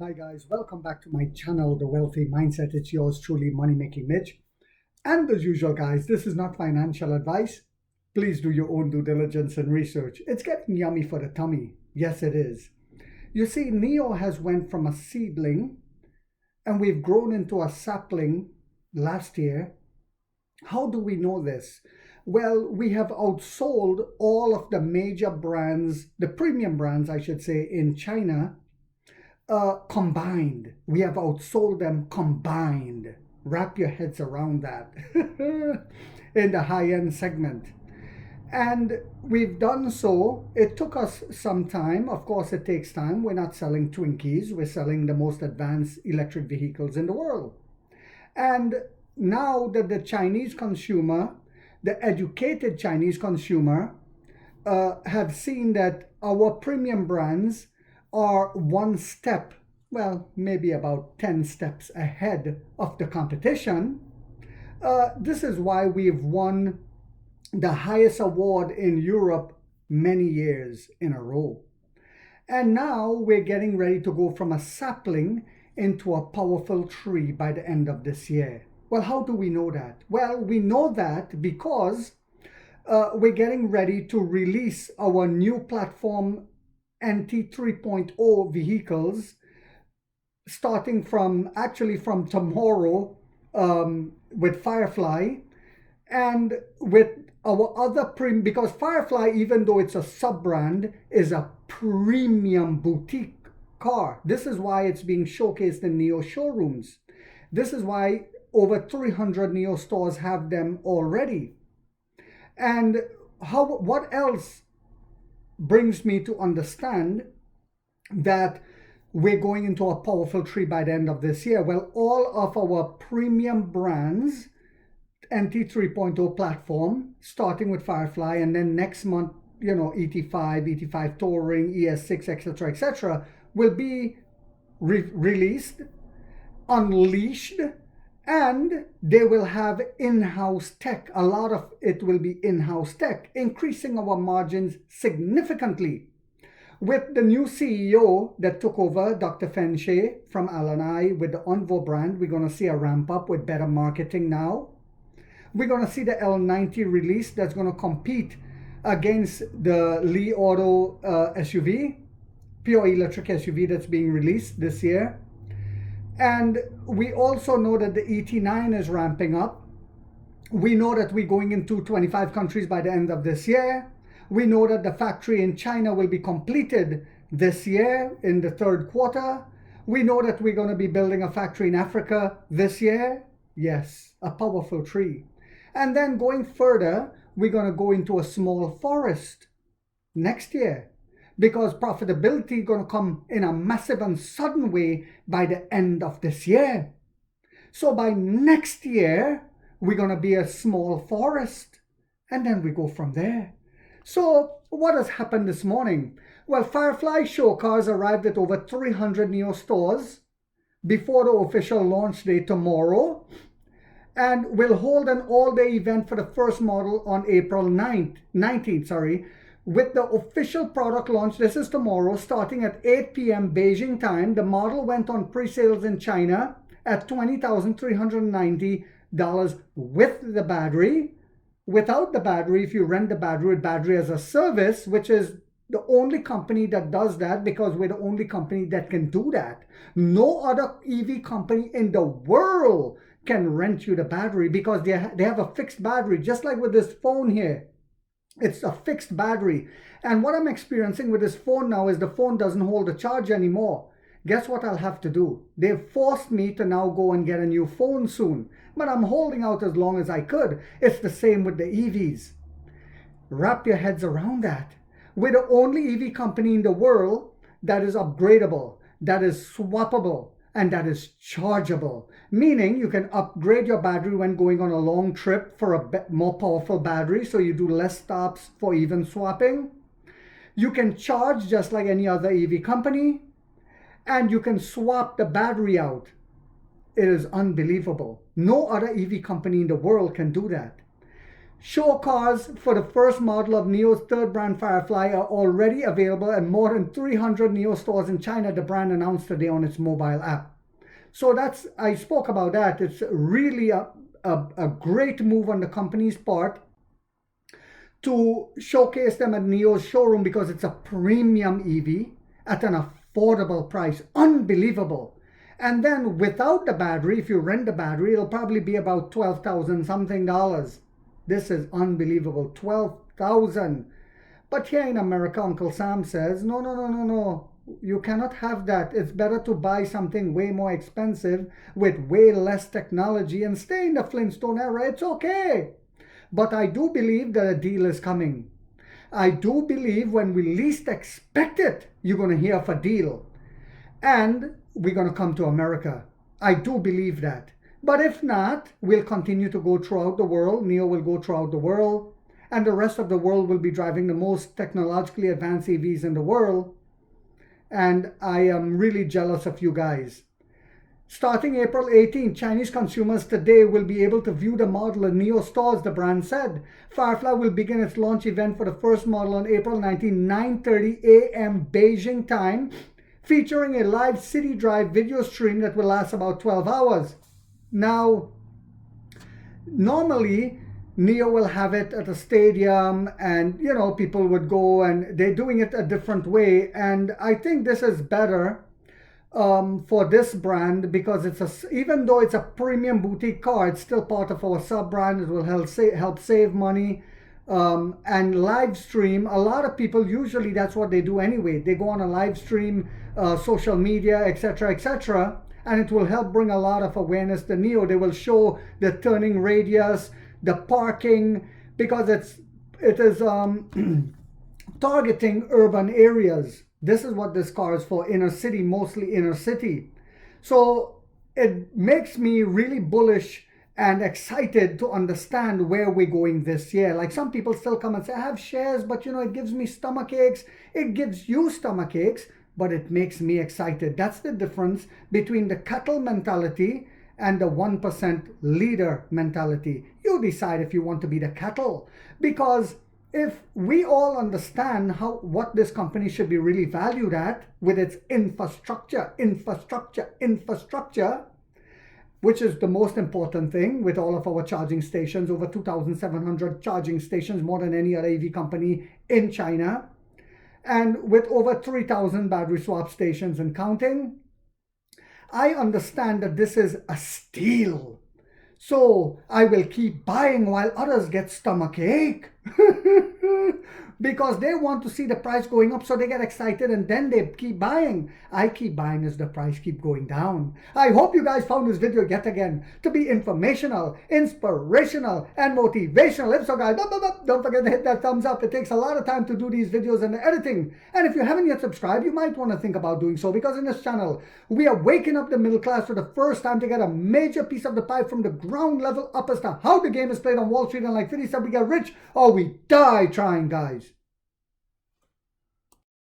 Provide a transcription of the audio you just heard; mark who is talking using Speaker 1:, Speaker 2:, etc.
Speaker 1: Hi guys, welcome back to my channel, The Wealthy Mindset. It's yours truly, Money Making Mitch. And as usual, guys, this is not financial advice. Please do your own due diligence and research. It's getting yummy for the tummy. Yes, it is. You see, Nio has went from a seedling and we've grown into a sapling last year. How do we know this? Well, we have outsold all of the major brands, the premium brands, I should say, in China combined. We have outsold them combined. Wrap your heads around that in the high-end segment. And we've done so. It took us some time. Of course, it takes time. We're not selling Twinkies. We're selling the most advanced electric vehicles in the world. And now that the Chinese consumer, the educated Chinese consumer, have seen that our premium brands are one step, well, maybe about 10 steps ahead of the competition. This is why we've won the highest award in Europe many years in a row. And now we're getting ready to go from a sapling into a powerful tree by the end of this year. Well, how do we know that? Well, we know that because we're getting ready to release our new platform NT 3.0 vehicles starting from tomorrow with Firefly and with our other because Firefly, even though it's a sub-brand, is a premium boutique car. This is why it's being showcased in Nio showrooms. This is why over 300 Nio stores have them already. And what else brings me to understand that we're going into a powerful tree by the end of this year? Well, all of our premium brands, NT 3.0 platform, starting with Firefly, and then next month, ET5, ET5 Touring, ES6, etc., will be released, unleashed, and they will have in-house tech. A lot of it will be in-house tech, increasing our margins significantly. With the new CEO that took over, Dr. Fen Shea from Alanai, with the Onvo brand, we're going to see a ramp up with better marketing now. We're going to see the L90 release that's going to compete against the Li Auto SUV, pure electric SUV that's being released this year. And we also know that the ET9 is ramping up. We know that we're going into 25 countries by the end of this year. We know that the factory in China will be completed this year in the third quarter. We know that we're going to be building a factory in Africa this year. Yes, a powerful tree. And then going further, we're going to go into a small forest next year, because profitability is going to come in a massive and sudden way by the end of this year. So by next year, we're going to be a small forest, and then we go from there. So what has happened this morning? Well, Firefly show cars arrived at over 300 Nio stores before the official launch day tomorrow, and will hold an all-day event for the first model on April 19th, with the official product launch. This is tomorrow, starting at 8 p.m. Beijing time. The model went on pre-sales in China at $20,390 with the battery. Without the battery, if you rent the battery with battery as a service, which is the only company that does that, because we're the only company that can do that. No other EV company in the world can rent you the battery, because they have a fixed battery, just like with this phone here. It's a fixed battery. And what I'm experiencing with this phone now is the phone doesn't hold a charge anymore. Guess what I'll have to do? They've forced me to now go and get a new phone soon. But I'm holding out as long as I could. It's the same with the EVs. Wrap your heads around that. We're the only EV company in the world that is upgradable, that is swappable, and that is chargeable. Meaning you can upgrade your battery when going on a long trip for a more powerful battery, so you do less stops for even swapping. You can charge just like any other EV company, and you can swap the battery out. It is unbelievable. No other EV company in the world can do that. Show cars for the first model of Nio's third brand Firefly are already available at more than 300 Nio stores in China, the brand announced today on its mobile app. So I spoke about that. It's really a great move on the company's part to showcase them at Nio's showroom because it's a premium EV at an affordable price. Unbelievable. And then without the battery, if you rent the battery, it'll probably be about $12,000 something dollars. This is unbelievable. 12,000. But here in America, Uncle Sam says, no. You cannot have that. It's better to buy something way more expensive with way less technology and stay in the Flintstone era. It's okay. But I do believe that a deal is coming. I do believe when we least expect it, you're going to hear of a deal. And we're going to come to America. I do believe that. But if not, we'll continue to go throughout the world. Nio will go throughout the world. And the rest of the world will be driving the most technologically advanced EVs in the world. And I am really jealous of you guys. Starting April 18, Chinese consumers today will be able to view the model in Nio stores, the brand said. Firefly will begin its launch event for the first model on April 19, 9:30 a.m. Beijing time, featuring a live city drive video stream that will last about 12 hours. Now, normally, Nio will have it at a stadium and, people would go and they're doing it a different way. And I think this is better for this brand because even though it's a premium boutique car, it's still part of our sub-brand. It will help save money. And live stream, a lot of people, usually that's what they do anyway. They go on a live stream, social media, etc., and it will help bring a lot of awareness to Nio. They will show the turning radius, the parking, because it is targeting urban areas. This is what this car is for, inner city, mostly inner city. So it makes me really bullish and excited to understand where we're going this year. Like some people still come and say, I have shares, but it gives me stomach aches. It gives you stomach aches, but it makes me excited. That's the difference between the cattle mentality and the 1% leader mentality. You decide if you want to be the cattle. Because if we all understand what this company should be really valued at with its infrastructure, which is the most important thing with all of our charging stations, over 2,700 charging stations, more than any other EV company in China, and with over 3,000 battery swap stations and counting, I understand that this is a steal. So I will keep buying while others get stomach ache. Because they want to see the price going up, so they get excited and then they keep buying. I keep buying as the price keep going down. I hope you guys found this video yet again to be informational, inspirational, and motivational. If so, guys, don't forget to hit that thumbs up. It takes a lot of time to do these videos and the editing. And if you haven't yet subscribed, you might want to think about doing so, because in this channel, we are waking up the middle class for the first time to get a major piece of the pie from the ground level up as to how the game is played on Wall Street. And like 50 said, we get rich or we die trying, guys.